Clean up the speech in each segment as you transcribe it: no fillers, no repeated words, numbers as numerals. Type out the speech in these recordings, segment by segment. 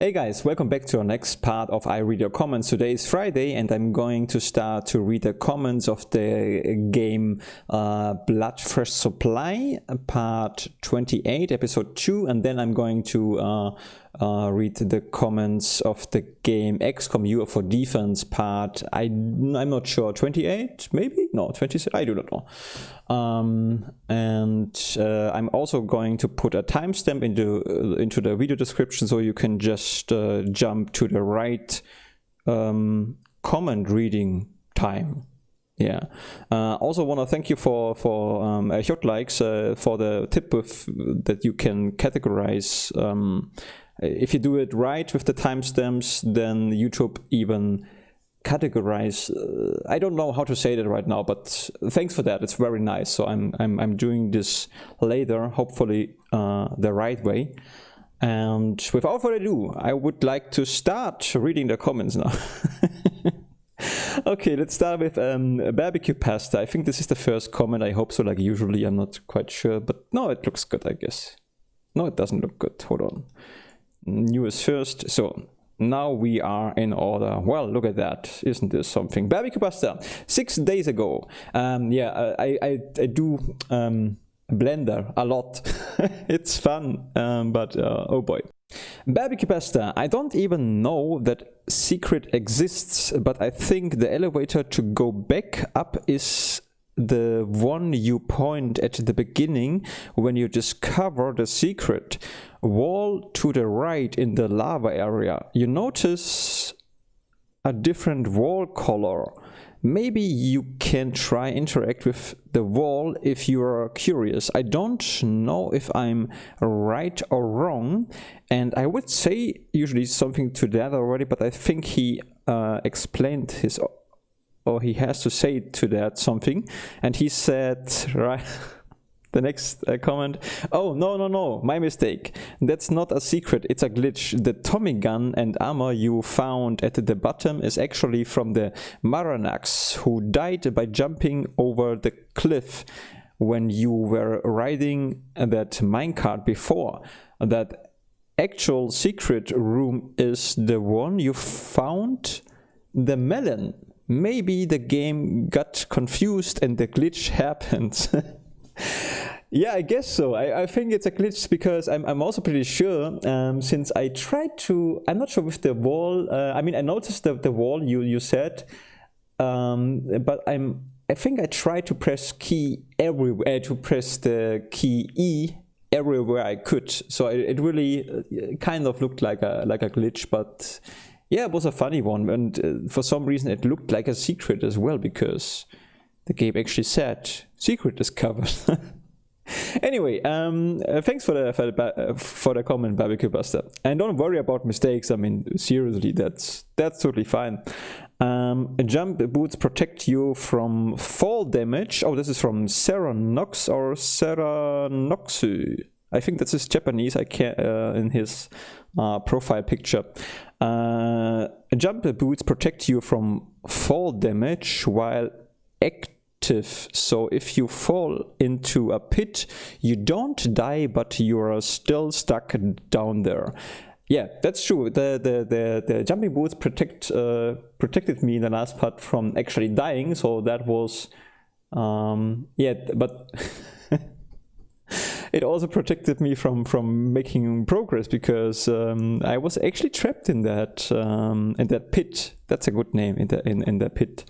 Hey guys, welcome back to our next part of I Read Your Comments. Today is Friday and I'm going to start to read the comments of the game Blood Fresh Supply, part 28, episode 2, and then I'm going to read the comments of the game XCOM UFO Defense part, I'm not sure, 28 maybe? No, 26, I do not know. I'm also going to put a timestamp into the video description, so you can just jump to the right comment reading time. Yeah. Also want to thank you for Kjotleik for the tip that you can categorize. If you do it right with the timestamps, then YouTube even categorize. I don't know how to say that right now, but thanks for that. It's very nice. So I'm doing this later, hopefully the right way. And without further ado, I would like to start reading the comments now. Okay, let's start with barbecue pasta. I think this is the first comment. I hope so. Like usually, I'm not quite sure, but no, it looks good, I guess. No, it doesn't look good. Hold on. New is first. So now we are in order. Well, look at that. Isn't this something? Barbecue pasta. 6 days ago. Yeah, I do Blender a lot. It's fun, but oh boy. Barbecue pasta. I don't even know that secret exists, but I think the elevator to go back up is the one you point at the beginning when you discover the secret. Wall to the right in the lava area. You notice a different wall color. Maybe you can try interact with the wall if you are curious. I don't know if I'm right or wrong, and I would say usually something to that already, but I think he explained his, or he has to say to that something, and he said, right, the next comment, oh, no, my mistake. That's not a secret, it's a glitch. The Tommy gun and armor you found at the bottom is actually from the Maranax, who died by jumping over the cliff when you were riding that minecart before. That actual secret room is the one you found the melon. Maybe the game got confused and the glitch happened. Yeah, I guess so. I think it's a glitch because I'm also pretty sure, since I tried to, I'm not sure with the wall, I mean I noticed the wall you said, but I think I tried to press key everywhere, to press the key E everywhere I could, so it really kind of looked like a glitch, but yeah, it was a funny one, and for some reason it looked like a secret as well, because the game actually said secret discovered. Anyway, thanks for the comment, barbecue pasta, and don't worry about mistakes. I mean, seriously, that's totally fine. Jump boots protect you from fall damage. Oh, this is from Seranox or Seranoxu. I think this is Japanese. I can't in his profile picture. Jump boots protect you from fall damage while active. So if you fall into a pit, you don't die, but you are still stuck down there. Yeah, that's true. The jumping boots protected me in the last part from actually dying. So that was yeah, but it also protected me from making progress, because I was actually trapped in that pit. That's a good name, in that pit.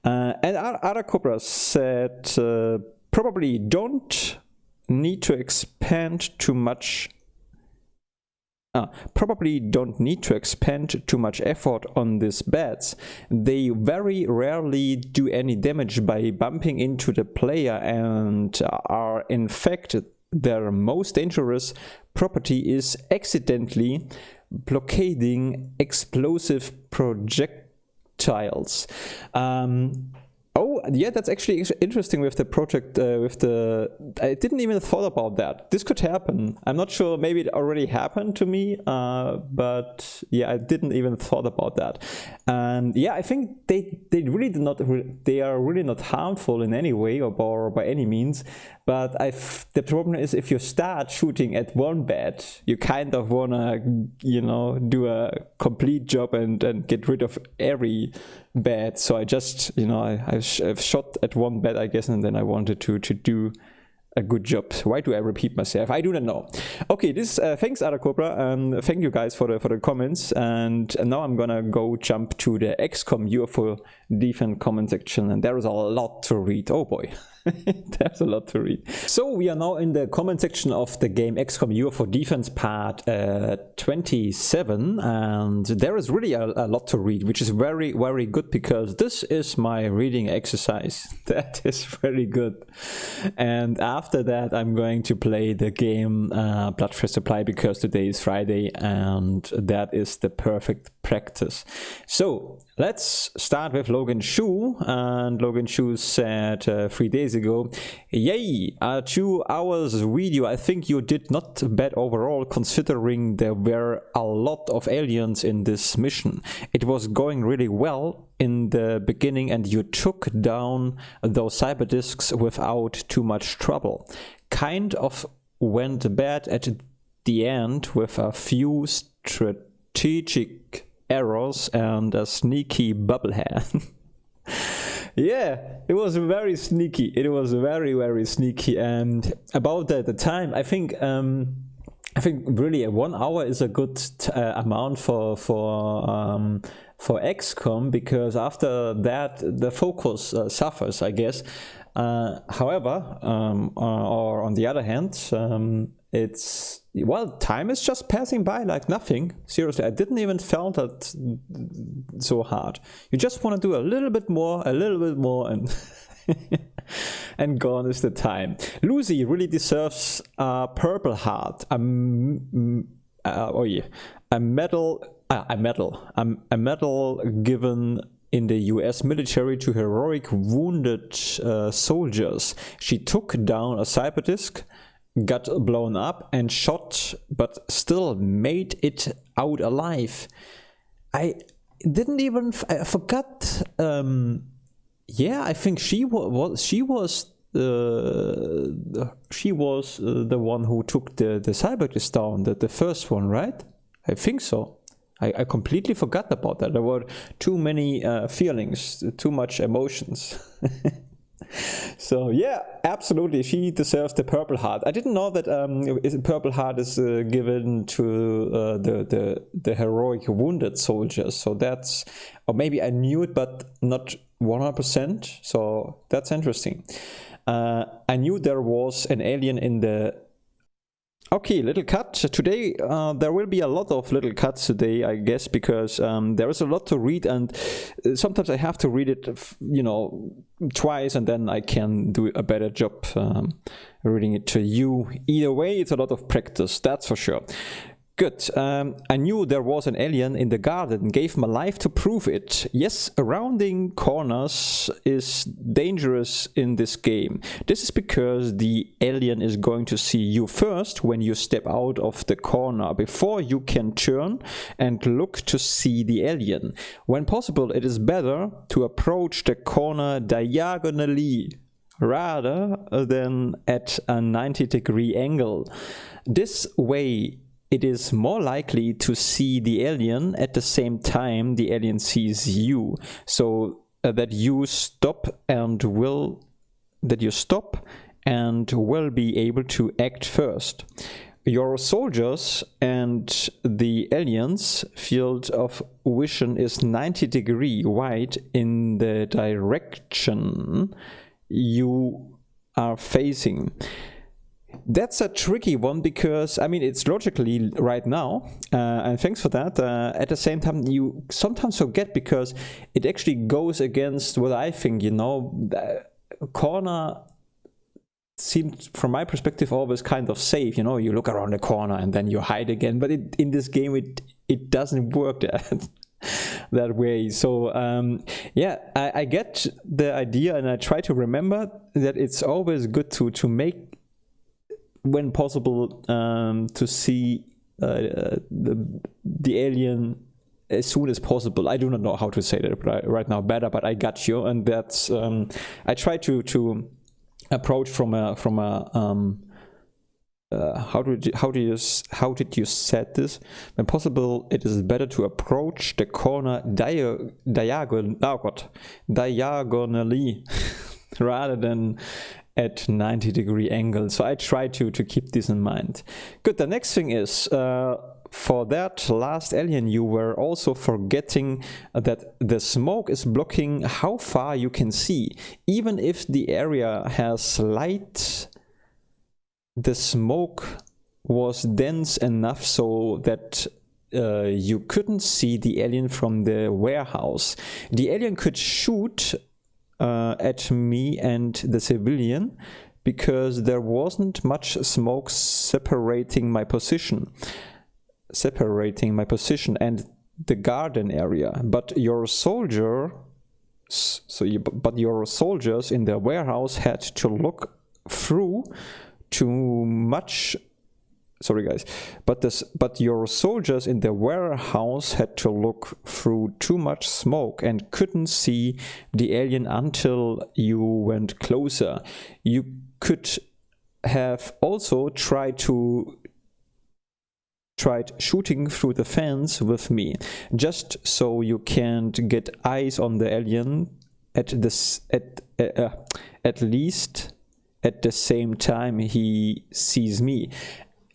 And ArachCobra said, probably don't need to expand too much. Probably don't need to expend too much effort on these bats. They very rarely do any damage by bumping into the player, and are in fact their most dangerous property is accidentally blockading explosive projectiles. Oh, yeah, that's actually interesting with the project, I didn't even thought about that. This could happen. I'm not sure, maybe it already happened to me, but yeah, I didn't even thought about that. And yeah, I think they really do not, they are really not harmful in any way or by any means. But the problem is, if you start shooting at one bed, you kind of wanna, you know, do a complete job and get rid of every bed. So I just, you know, I've shot at one bed, I guess, and then I wanted to do a good job. Why do I repeat myself? I do not know. Okay, this thanks ArachCobra, thank you guys for the comments, and now I'm gonna go jump to the XCOM UFO Defense comment section, and there is a lot to read. Oh boy. There's a lot to read. So we are now in the comment section of the game XCOM UFO Defense part 27, and there is really a lot to read, which is very, very good, because this is my reading exercise. That is very good. And after that, I'm going to play the game Bloodfresh Supply, because today is Friday, and that is the perfect practice. So let's start with Logan Shu, and Logan Shu said 3 days ago, yay, a 2 hours video. I think you did not bad overall, considering there were a lot of aliens in this mission. It was going really well in the beginning, and you took down those cyber disks without too much trouble. Kind of went bad at the end with a few strategic errors and a sneaky bubblehead. Yeah, it was very sneaky. It was very, very sneaky. And about the time, I think really 1 hour is a good amount for XCOM, because after that the focus suffers, I guess. However, or on the other hand, it's, well, time is just passing by like nothing. Seriously, I didn't even feel that so hard. You just want to do a little bit more, and and gone is the time. Lucy really deserves a purple heart, a medal given in the US military to heroic wounded soldiers. She took down a cyber disk, got blown up and shot, but still made it out alive. I didn't even, I forgot. Yeah, I think she was the one who took the cyber disk down, the first one, right? I think so. I completely forgot about that. There were too many feelings, too much emotions. So yeah, absolutely, she deserves the purple heart. I didn't know that purple heart is given to the heroic wounded soldiers. So that's, or maybe I knew it, but not 100%. So that's interesting. I knew there was an alien in the. Okay, little cut. Today there will be a lot of little cuts today, I guess, because there is a lot to read, and sometimes I have to read it, you know, twice, and then I can do a better job reading it to you. Either way, it's a lot of practice, that's for sure. Good. I knew there was an alien in the garden, gave my life to prove it. Yes, rounding corners is dangerous in this game. This is because the alien is going to see you first when you step out of the corner, before you can turn and look to see the alien. When possible, it is better to approach the corner diagonally rather than at a 90-degree angle. This way, it is more likely to see the alien at the same time the alien sees you, so that you stop and will be able to act first. Your soldiers and the alien's field of vision is 90-degree wide in the direction you are facing. That's a tricky one, because I mean, it's logically right now, and thanks for that. At the same time, you sometimes forget, because it actually goes against what I think, you know. The corner seemed, from my perspective, always kind of safe, you know. You look around the corner and then you hide again, but in this game it doesn't work that. that way. So yeah, I get the idea, and I try to remember that it's always good to make, when possible, to see the alien as soon as possible. I do not know how to say that right now better, but I got you. And that's I try to approach from a how did you set this? When possible, it is better to approach the corner diagonally rather than at 90-degree angle. So I try to keep this in mind. Good. The next thing is, for that last alien, you were also forgetting that the smoke is blocking how far you can see. Even if the area has light, the smoke was dense enough so that you couldn't see the alien from the warehouse. The alien could shoot at me and the civilian because there wasn't much smoke separating my position and the garden area. But your soldiers in the warehouse had to look through too much. Sorry guys, but your soldiers in the warehouse had to look through too much smoke and couldn't see the alien until you went closer. You could have also tried shooting through the fence with me, just so you can't get eyes on the alien at least at the same time he sees me.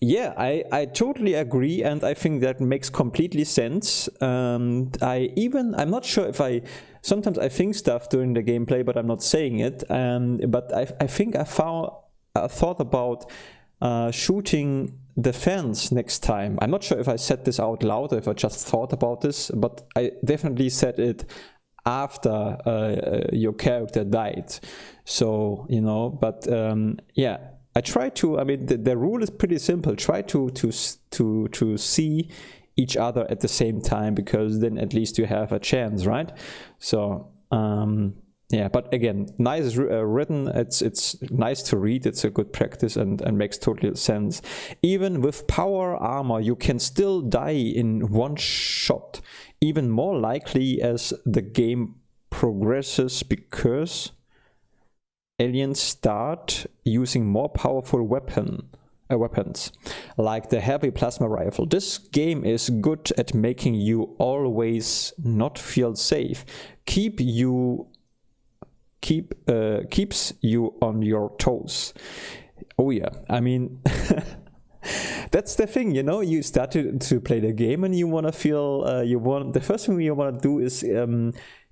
Yeah, I totally agree, and I think that makes completely sense. I'm not sure if sometimes I think stuff during the gameplay, but I'm not saying it. But I think I thought about shooting the fence next time. I'm not sure if I said this out loud or if I just thought about this, but I definitely said it after your character died. So, you know, but yeah, I try to, I mean, the rule is pretty simple. Try to see each other at the same time, because then at least you have a chance, right? So, yeah, but again, nice written. It's nice to read. It's a good practice and makes total sense. Even with power armor, you can still die in one shot. Even more likely as the game progresses, because aliens start using more powerful weapons, like the heavy plasma rifle. This game is good at making you always not feel safe. Keeps you on your toes. Oh yeah, I mean, that's the thing, you know. You start to play the game and you want to feel. The first thing you want to do is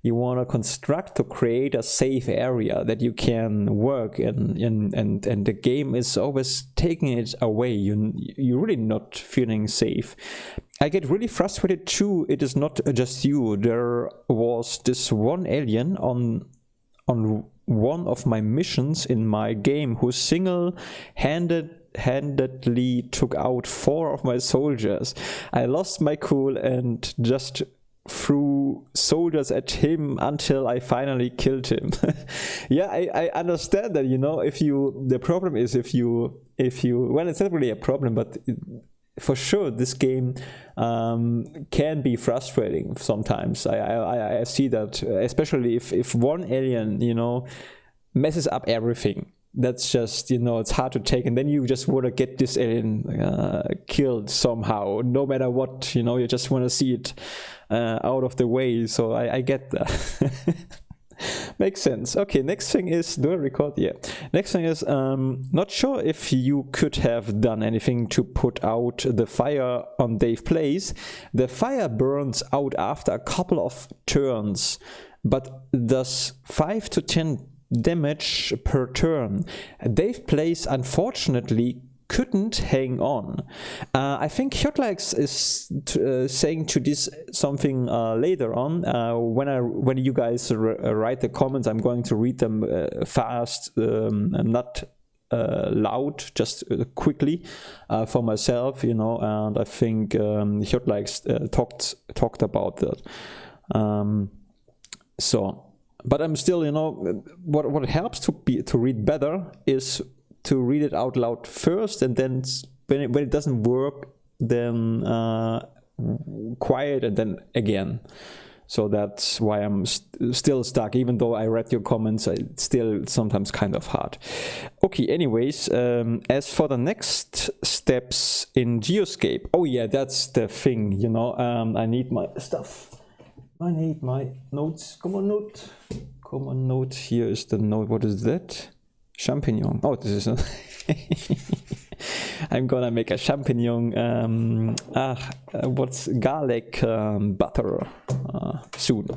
you want to create a safe area that you can work in, and the game is always taking it away. You're really not feeling safe. I get really frustrated too. It is not just you. There was this one alien on one of my missions in my game who single-handedly took out 4 of my soldiers. I lost my cool and just threw soldiers at him until I finally killed him. Yeah, I understand that, you know, the problem is if you well, it's not really a problem, but for sure this game can be frustrating sometimes. I see that, especially if one alien, you know, messes up everything. That's just, you know, it's hard to take, and then you just want to get this alien killed somehow, no matter what, you know. You just want to see it out of the way. So I get that. Makes sense. Okay, next thing is, do I record? Yeah. Next thing is, not sure if you could have done anything to put out the fire on Dave's place. The fire burns out after a couple of turns, but does 5 to 10 damage per turn. Dave's place, unfortunately, couldn't hang on. I think Kjotleik is saying to this something later on. When you guys write the comments, I'm going to read them fast, not loud, just quickly for myself, you know. And I think Kjotleik talked about that. So, but I'm still, you know, what helps to read better is to read it out loud first, and then when it doesn't work, then quiet, and then again. So that's why I'm still stuck. Even though I read your comments, it's still sometimes kind of hard. Okay, anyways, as for the next steps in Geoscape, oh yeah, that's the thing, you know, I need my stuff. I need my notes. Come on, note. Come on, note. Here is the note. What is that? Champignon. Oh, this is a I'm gonna make a champignon, what's garlic butter soon.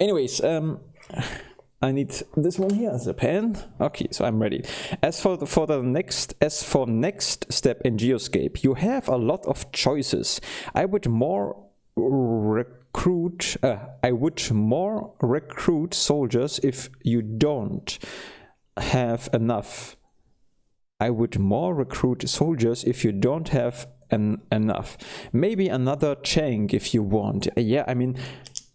Anyways, I need this one here as a pen. Okay, so I'm ready. As for next step in Geoscape, you have a lot of choices. I would more recruit soldiers if you don't have enough. I would more recruit soldiers if you don't have enough. Maybe another tank if you want. Yeah, I mean,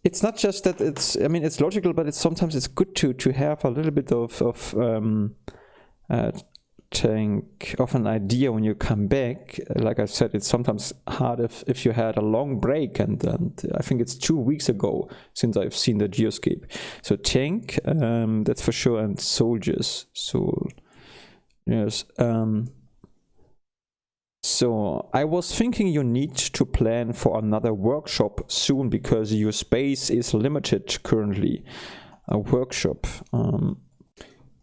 it's not just that it's, I mean, it's logical, but sometimes it's good to have a little bit of an idea when you come back. Like I said, it's sometimes hard if you had a long break, and I think it's 2 weeks ago since I've seen the Geoscape. So tank, that's for sure, and soldiers. So yes. So I was thinking you need to plan for another workshop soon because your space is limited currently. A workshop.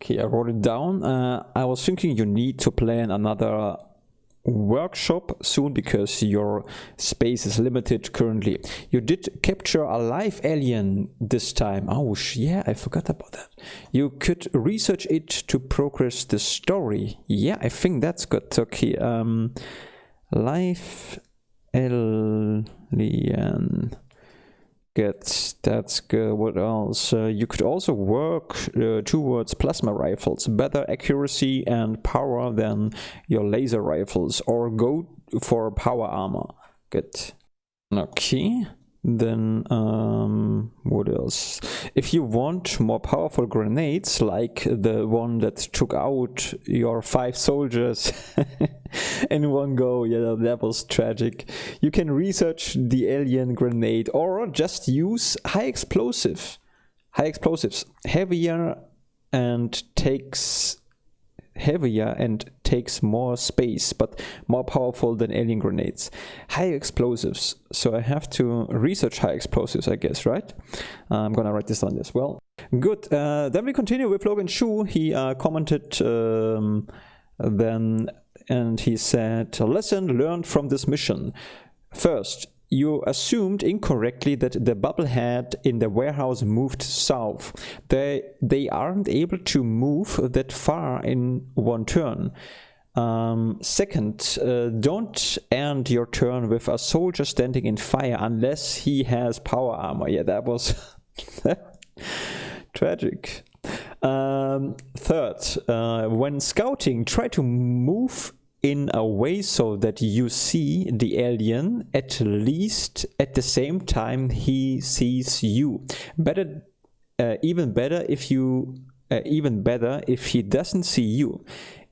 Okay, I wrote it down. I was thinking you need to plan another workshop soon because your space is limited currently. You did capture a live alien this time. Oh yeah, I forgot about that. You could research it to progress the story. Yeah, I think that's good. Okay, live alien. That's good. What else? You could also work towards plasma rifles, better accuracy and power than your laser rifles, or go for power armor. Good. Okay. Then what else? If you want more powerful grenades, like the one that took out your 5 soldiers in one go, yeah, that was tragic. You can research the alien grenade, or just use high explosives, heavier and takes more space, but more powerful than alien grenades. High explosives. So I have to research high explosives, I guess, right? I'm gonna write this down as well. Good. Then we continue with Logan Shu. He commented then, and he said, lesson learned from this mission. First, you assumed incorrectly that the bubblehead in the warehouse moved south. They aren't able to move that far in one turn. Second, don't end your turn with a soldier standing in fire unless he has power armor. Yeah, that was tragic. Third, when scouting, try to move in a way so that you see the alien at least at the same time he sees you. Even better if he doesn't see you.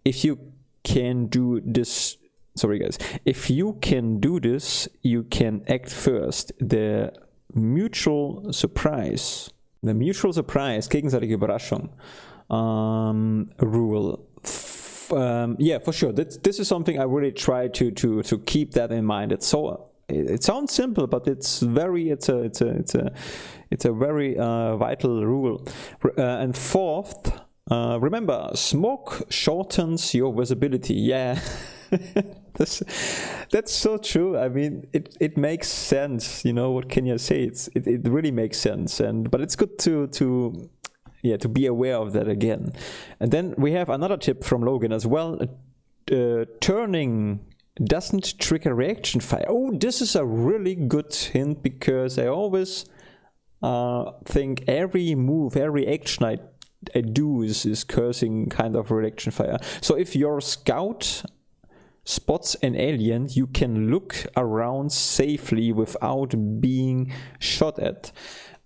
If you can do this, sorry guys, if you can do this, you can act first. The mutual surprise, gegenseitige Überraschung rule. Yeah, for sure. This is something I really try to keep that in mind. It sounds simple, but it's a very vital rule. And fourth, remember, smoke shortens your visibility. Yeah, that's so true. I mean, it makes sense. You know, what can you say? It really makes sense. But it's good to be aware of that again. And then we have another tip from Logan as well. Turning doesn't trigger reaction fire. Oh, this is a really good hint, because I always think every move, every action I do is cursing kind of reaction fire. So if your scout spots an alien, you can look around safely without being shot at.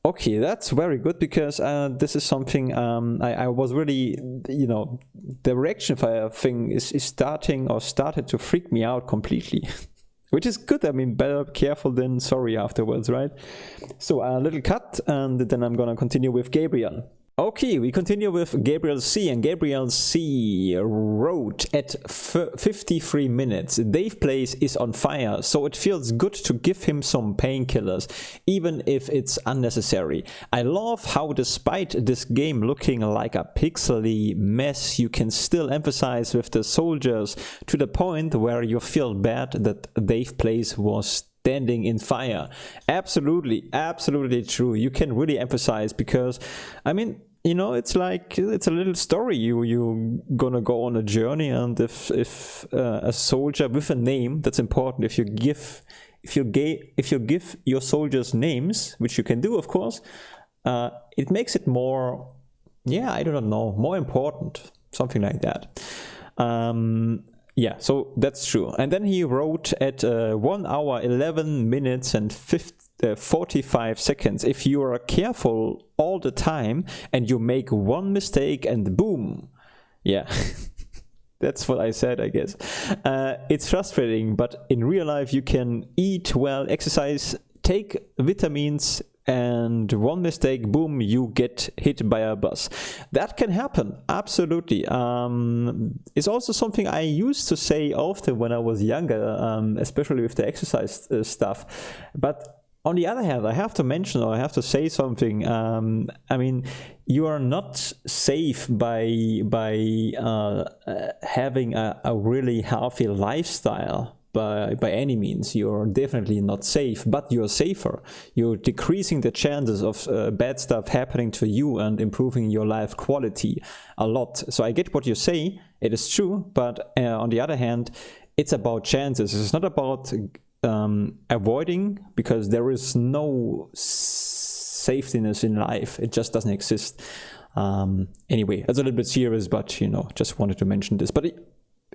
Okay, that's very good, because this is something I was really, you know, the reaction fire thing is started to freak me out completely. Which is good. I mean, better careful than sorry afterwards, right? So a little cut, and then I'm gonna continue with Gabriel. Okay, we continue with Gabriel C, and Gabriel C wrote at 53 minutes. Dave Plays is on fire, so it feels good to give him some painkillers, even if it's unnecessary. I love how, despite this game looking like a pixely mess, you can still emphasize with the soldiers to the point where you feel bad that Dave Plays was standing in fire. Absolutely, absolutely true. You can really emphasize, because I mean, you know, it's like, it's a little story. You gonna go on a journey, and if a soldier with a name, that's important. If you give your soldiers names, which you can do, of course, it makes it more, yeah, I don't know, more important, something like that. Yeah, so that's true. And then he wrote at 1 hour 11 minutes and 45 seconds. If you are careful all the time and you make one mistake and boom. Yeah, that's what I said, I guess. It's frustrating, but in real life you can eat well, exercise, take vitamins, and one mistake, boom, you get hit by a bus. That can happen, absolutely. It's also something I used to say often when I was younger, especially with the exercise stuff. But on the other hand, I have to mention, or I have to say something. I mean, you are not safe by having a really healthy lifestyle. By any means. You're definitely not safe, but you're safer. You're decreasing the chances of bad stuff happening to you and improving your life quality a lot. So I get what you say, it is true, but on the other hand, it's about chances. It's not about avoiding, because there is no safetyness in life. It just doesn't exist. Anyway, it's a little bit serious, but you know, just wanted to mention this. But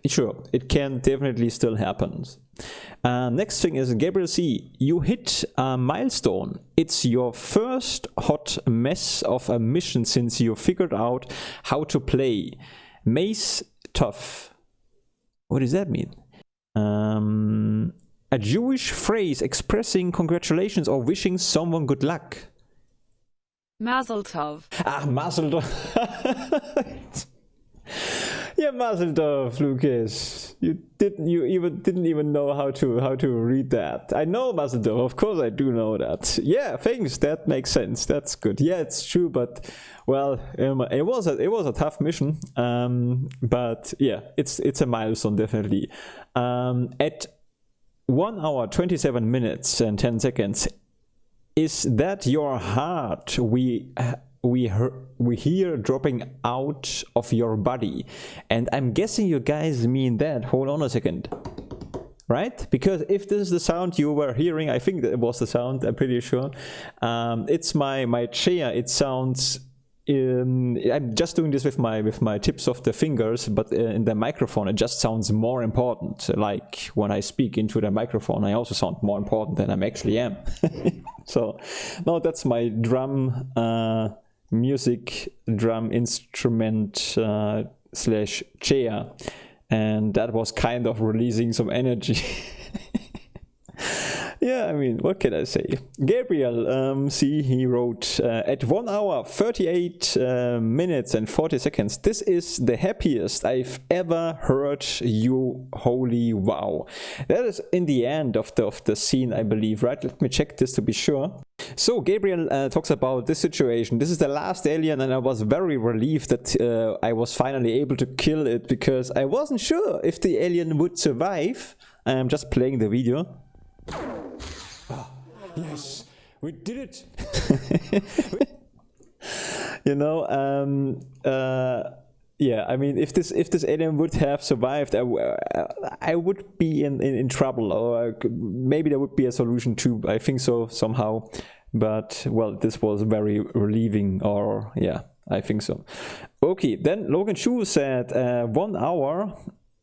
sure, it can definitely still happen. Next thing is Gabriel C. You hit a milestone. It's your first hot mess of a mission since you figured out how to play. Mace tough. What does that mean? A Jewish phrase expressing congratulations or wishing someone good luck. Mazel tov. Ah, Mazel tov. Yeah, Mazel tov, Lucas. You didn't even know how to read that. I know Mazel tov, of course I do know that. Yeah, thanks. That makes sense. That's good. Yeah, it's true, but well, it was a tough mission. But yeah, it's a milestone definitely. At 1 hour 27 minutes and 10 seconds. Is that your heart we hear dropping out of your body? And I'm guessing you guys mean that. Hold on a second. Right? Because if this is the sound you were hearing, I think that was the sound, I'm pretty sure. It's my chair. It sounds... I'm just doing this with my tips of the fingers, but in the microphone it just sounds more important. Like when I speak into the microphone, I also sound more important than I actually am. So, no, that's my drum instrument slash chair, and that was kind of releasing some energy. Yeah, I mean, what can I say? Gabriel, see, he wrote at 1 hour 38 minutes and 40 seconds. This is the happiest I've ever heard you. Holy wow. That is in the end of the scene, I believe, right? Let me check this to be sure. So Gabriel talks about this situation. This is the last alien, and I was very relieved that I was finally able to kill it, because I wasn't sure if the alien would survive. I'm just playing the video. Oh, yes, we did it. You know, yeah, I mean, if this alien would have survived, I would be in trouble, or maybe there would be a solution too. I think so somehow, but well, this was very relieving, or yeah, I think so. Okay, then Logan Chu said 1 hour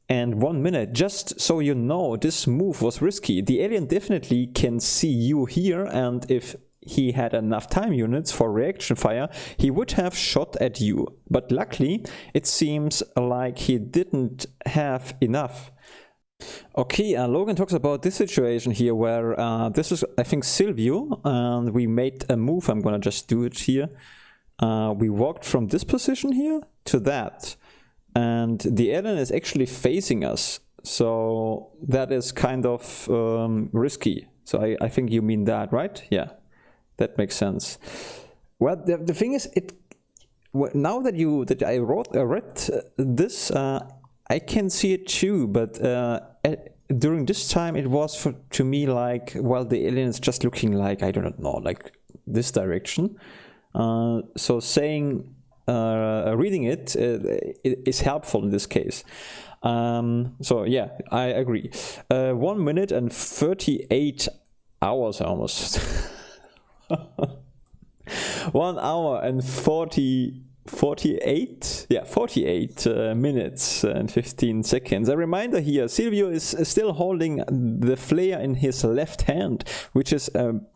and 1 minute. Just so you know, this move was risky. The alien definitely can see you here, and if he had enough time units for reaction fire, he would have shot at you. But luckily, it seems like he didn't have enough. Okay, Logan talks about this situation here where this is, I think, Silvio, and we made a move. I'm gonna just do it here. We walked from this position here to that, and the alien is actually facing us. So that is kind of risky. So I think you mean that, right? Yeah, that makes sense. Well, the thing is, now that I read this, I can see it too. But during this time, it was to me like, well, the alien is just looking like, I don't know, like this direction. So saying, reading it is helpful in this case. So yeah, I agree. 1 minute and 38 hours almost. 1 hour and 48 minutes and 15 seconds. A reminder here, Silvio is still holding the flare in his left hand, which is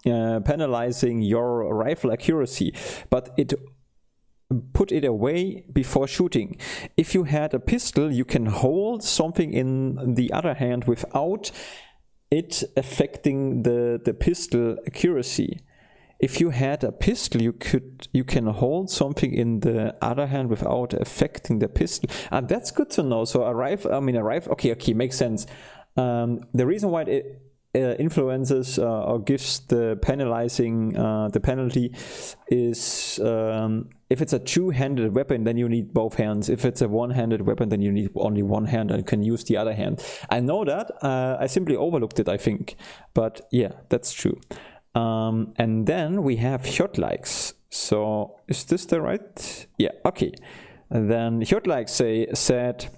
penalizing your rifle accuracy, but put it away before shooting. If you had a pistol, you can hold something in the other hand without it affecting the pistol accuracy. If you had a pistol, you can hold something in the other hand without affecting the pistol. And that's good to know. So a rifle, okay, makes sense. The reason why it influences or gives the penalizing the penalty is if it's a two-handed weapon, then you need both hands. If it's a one-handed weapon, then you need only one hand and can use the other hand. I know that. I simply overlooked it, I think. But yeah, that's true. And then we have Kjotleiks. So is this the right? Yeah, okay. And then Kjotleik said,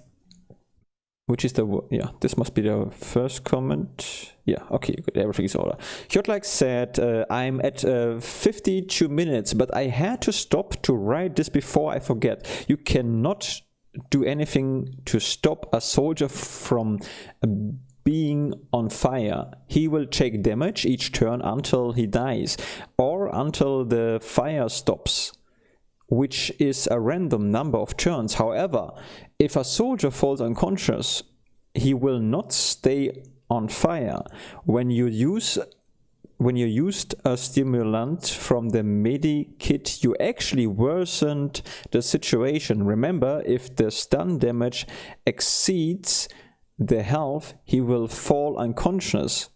which is this must be the first comment. Yeah, okay, good, everything is order. Kjotleik said, I'm at 52 minutes, but I had to stop to write this before I forget. You cannot do anything to stop a soldier from being on fire. He will take damage each turn until he dies, or until the fire stops, which is a random number of turns. However, if a soldier falls unconscious, he will not stay on fire. When you used a stimulant from the medi kit, you actually worsened the situation. Remember, if the stun damage exceeds the health, he will fall unconscious.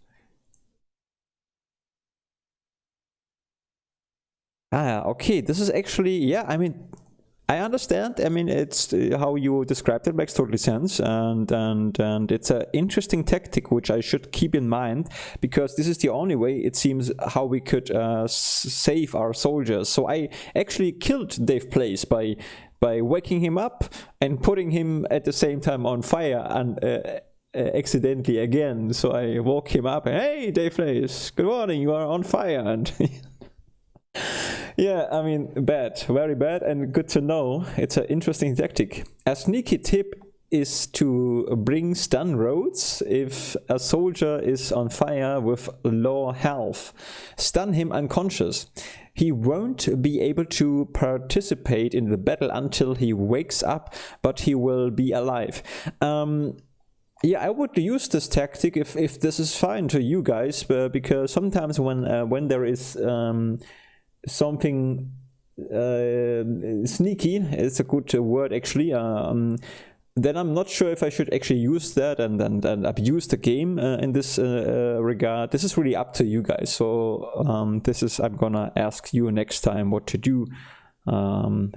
Okay, this is actually, yeah, I mean, I understand. I mean, it's how you described it makes totally sense, and it's an interesting tactic which I should keep in mind, because this is the only way, it seems, how we could save our soldiers. So I actually killed Dave Place by waking him up and putting him at the same time on fire, and accidentally again. So I woke him up and, hey, Dave Place, good morning, you are on fire. And yeah, I mean, bad, very bad, and good to know. It's an interesting tactic. A sneaky tip is to bring stun roads if a soldier is on fire with low health. Stun him unconscious. He won't be able to participate in the battle until he wakes up, but he will be alive. Yeah, I would use this tactic if this is fine to you guys, because sometimes when there is something sneaky, it's a good word actually, then I'm not sure if I should actually use that and abuse the game in this regard. This is really up to you guys. So I'm gonna ask you next time what to do,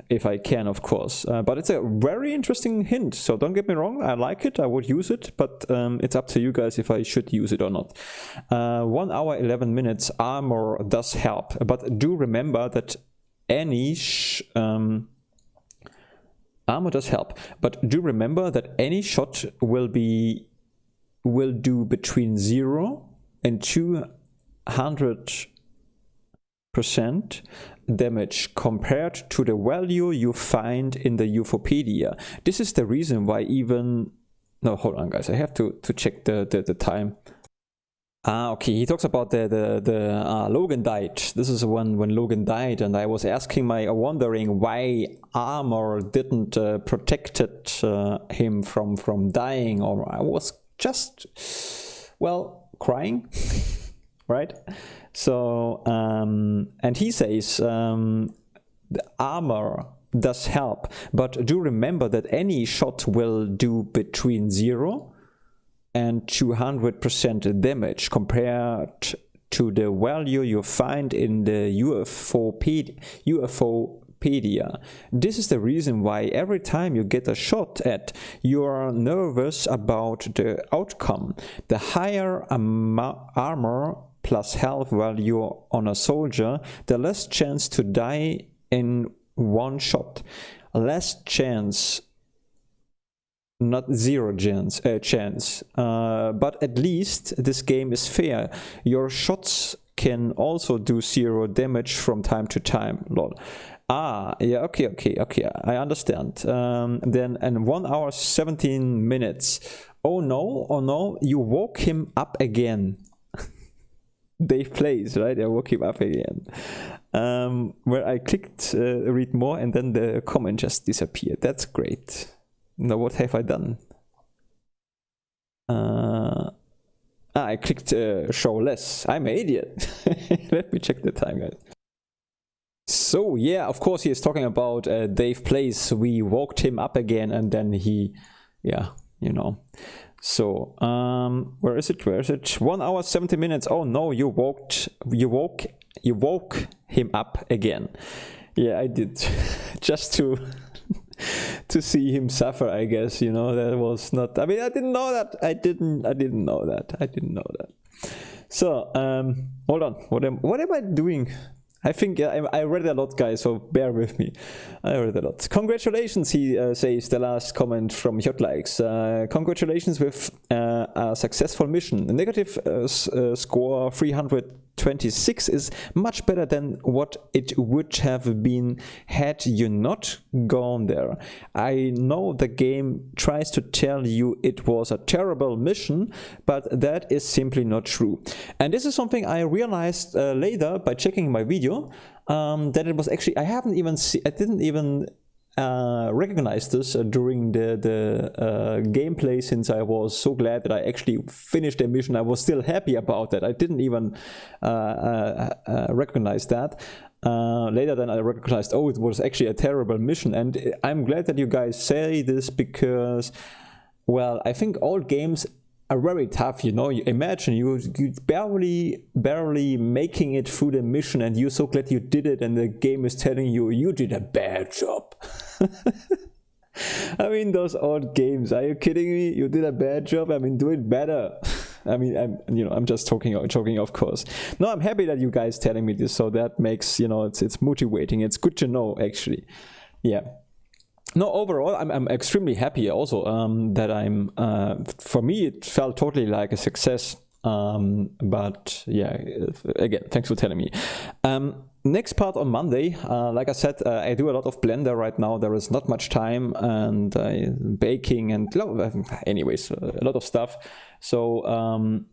if I can, of course. But it's a very interesting hint, so don't get me wrong, I like it, I would use it, but it's up to you guys if I should use it or not. 1 hour 11 minutes, armor does help, but do remember that any armor does help, but do remember that any shot will do between 0 and 200% damage compared to the value you find in the Wikipedia. This is the reason why even... No, hold on guys, I have to check the time. Okay, he talks about the Logan died. This is when Logan died, and I was wondering why armor didn't protected him from dying, or I was just, well, crying, right? So, and he says the armor does help, but do remember that any shot will do between 0 and 200% damage compared to the value you find in the UFOpedia. This is the reason why every time you get a shot at, you are nervous about the outcome. The higher armor plus health value on a soldier, the less chance to die in one shot. Less chance, not zero chance, but at least this game is fair. Your shots can also do 0 damage from time to time. Lol. Yeah, okay, I understand. Then, and 1 hour 17 minutes. Oh no, you woke him up again. Dave plays, right? I woke him up again. Where I clicked read more, and then the comment just disappeared. That's great. Now what have I done? I clicked show less. I'm an idiot. Let me check the time, guys. So yeah, of course he is talking about Dave Plays. We woke him up again, and then he, yeah, you know. So where is it? 1 hour 70 minutes. Oh no, you woke him up again. Yeah, I did. Just to see him suffer, I guess, you know. That was not, I mean, I didn't know that. I didn't know that. So hold on, what am I doing? I think I read a lot, guys, so bear with me. I read a lot. Congratulations, he says, the last comment from Kjotleik. Congratulations with a successful mission. A negative score 326 is much better than what it would have been had you not gone there. I know the game tries to tell you it was a terrible mission, but that is simply not true. And this is something I realized later by checking my video, that it was actually, I didn't even recognize this during the gameplay, since I was so glad that I actually finished the mission. I was still happy about that. I didn't even recognize that. Later then I recognized, oh, it was actually a terrible mission. And I'm glad that you guys say this, because, well, I think all games are very tough, you know. You imagine you barely making it through the mission, and you're so glad you did it, and the game is telling you you did a bad job. I mean, those old games, are you kidding me? You did a bad job? I mean, do it better. I mean, I'm just joking, of course. No, I'm happy that you guys telling me this, so that makes, you know, it's motivating. It's good to know, actually. Yeah. No, overall, I'm extremely happy also that I'm, for me, it felt totally like a success. But yeah, again, thanks for telling me. Next part on Monday, like I said, I do a lot of Blender right now. There is not much time, and baking, and anyways, a lot of stuff. So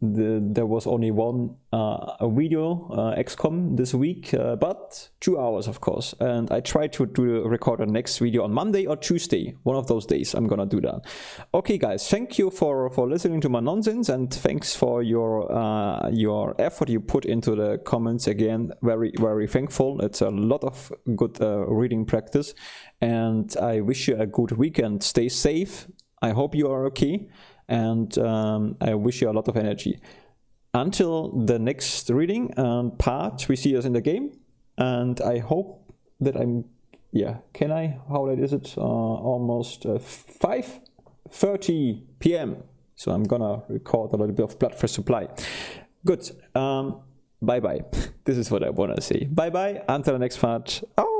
there was only one video, XCOM, this week, but 2 hours, of course. And I try to record a next video on Monday or Tuesday. One of those days I'm gonna do that. Okay, guys, thank you for listening to my nonsense, and thanks for your effort you put into the comments. Again, very, very thankful. It's a lot of good reading practice, and I wish you a good weekend. Stay safe. I hope you are okay. And I wish you a lot of energy. Until the next reading and part, we see us in the game. And I hope that I'm, yeah, can I, how late is it? Almost 5:30 p.m. So I'm gonna record a little bit of blood for supply. Good. Bye-bye. This is what I wanna say. Bye-bye. Until the next part. Oh.